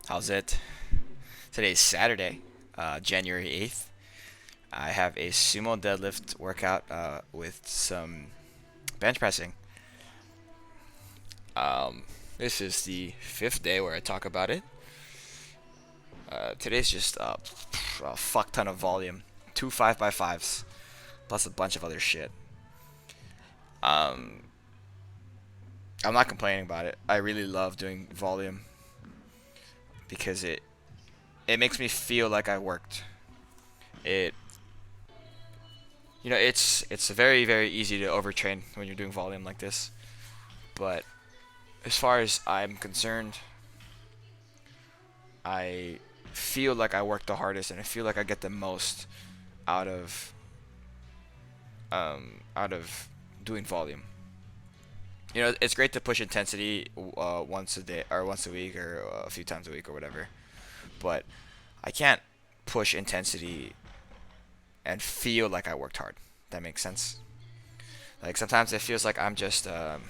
How's it? Today's Saturday, January 8th. I have a sumo deadlift workout with some bench pressing. This is the fifth day where I talk about it. Today's just a fuck ton of volume. Two 5x5s, plus a bunch of other shit. Um, I'm not complaining about it. I really love doing volume because it makes me feel like I worked. It it's very easy to overtrain when you're doing volume like this. But as far as I'm concerned, I feel like I work the hardest and I feel like I get the most out of out of doing volume. It's great to push intensity once a day or once a week or a few times a week or whatever. But I can't push intensity and feel like I worked hard. That makes sense. Like sometimes it feels like I'm just it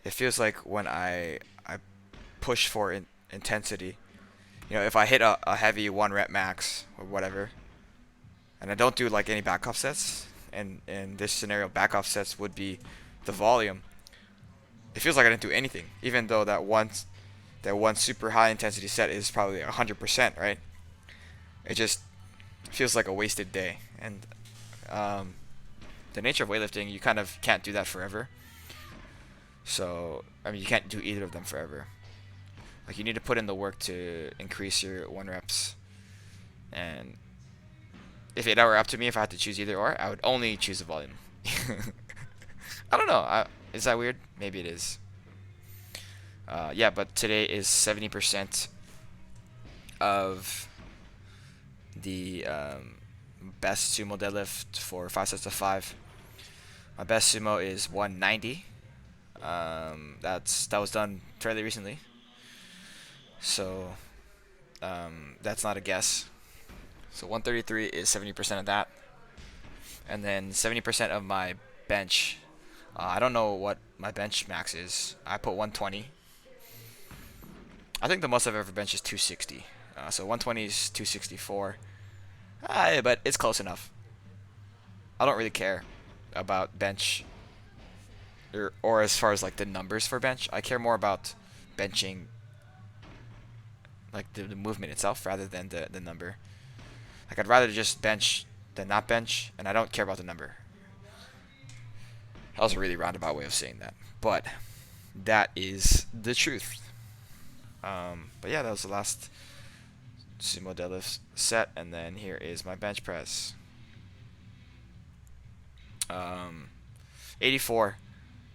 feels like when I push for intensity. If I hit a heavy one rep max or whatever, and I don't do like any back offsets, and in this scenario, back offsets would be the volume. It feels like I didn't do anything, even though that one super high intensity set is probably 100%, right? It just feels like a wasted day, and um, the nature of weightlifting, you kind of can't do that forever. So I mean, you can't do either of them forever. Like you need to put in the work to increase your one reps. And if it were up to me, if I had to choose either or, I would only choose the volume. I don't know. Is that weird? Maybe it is. Yeah, but today is 70% of the best sumo deadlift for 5 sets of 5. My best sumo is 190. That was done fairly recently, so that's not a guess. So 133 is 70% of that, and then 70% of my bench. I don't know what my bench max is. I put 120. I think the most I've ever benched is 260. So 120 is 264. But it's close enough. I don't really care about bench or as far as like the numbers for bench. I care more about benching like the movement itself rather than the number. Like I'd rather just bench than not bench, and I don't care about the number. That was a really roundabout way of saying that, but that is the truth. But yeah, that was the last sumo deadlift set, and then here is my bench press. 84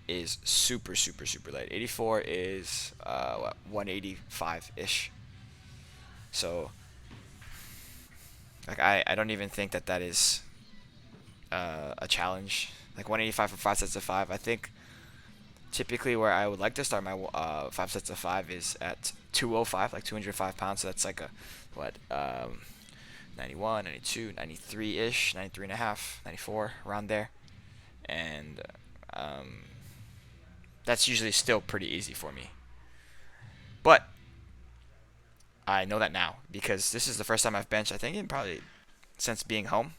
is super light. 84 is 185 ish. So like I don't even think that is a challenge. Like 185 for 5 sets of 5. I think typically where I would like to start my 5 sets of 5 is at 205, like 205 pounds. So that's like a what 91, 92, 93 ish, 93 and a half, 94 around there, and um, that's usually still pretty easy for me. But I know that now because this is the first time I've benched. I think in probably since being home,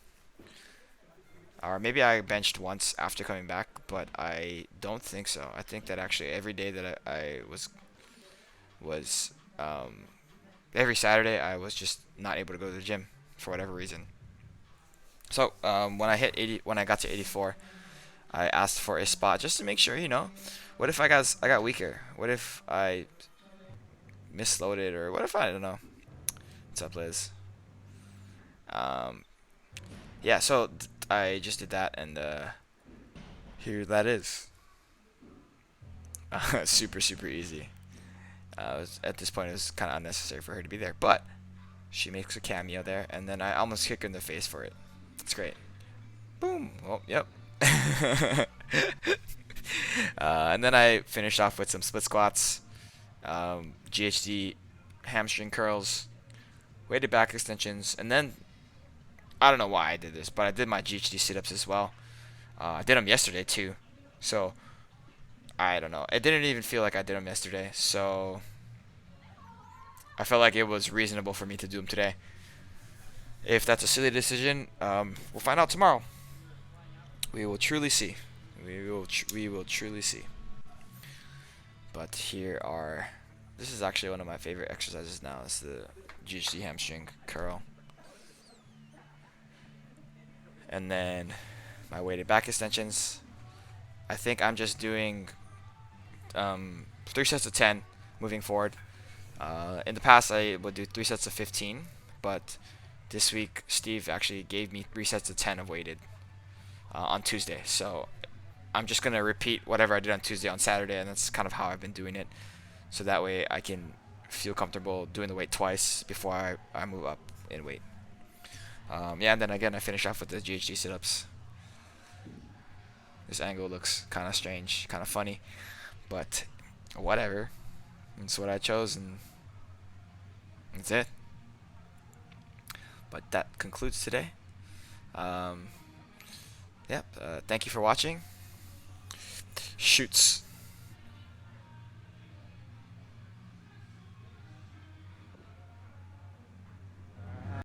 or maybe I benched once after coming back, but I don't think so. I think that actually every day that I was every Saturday I was just not able to go to the gym for whatever reason. So when I got to 84, I asked for a spot just to make sure. What if I got weaker? What if I misloaded, or what if I don't know? What's up, Liz? Um, yeah, so I just did that, and here that is. Super easy. At this point, it was kind of unnecessary for her to be there, but she makes a cameo there, and then I almost kick her in the face for it. It's great. Boom. Oh, yep. And then I finished off with some split squats, GHD hamstring curls, weighted back extensions, and then I don't know why I did this, but I did my GHD sit-ups as well. I did them yesterday too, so I don't know. It didn't even feel like I did them yesterday, so I felt like it was reasonable for me to do them today. If that's a silly decision, we'll find out tomorrow. We will truly see. We will truly see. But here are. This is actually one of my favorite exercises now. It's the GHD hamstring curl. And then my weighted back extensions. I think I'm just doing 3 sets of 10 moving forward. In the past, I would do 3 sets of 15, but this week Steve actually gave me 3 sets of 10 of weighted on Tuesday. So I'm just gonna repeat whatever I did on Tuesday on Saturday, and that's kind of how I've been doing it. So that way I can feel comfortable doing the weight twice before I move up in weight. Yeah, and then again I finish off with the GHD sit-ups. This angle looks kind of strange, kind of funny, but whatever. That's what I chose, and that's it. But that concludes today. Yep. Thank you for watching. Shoots.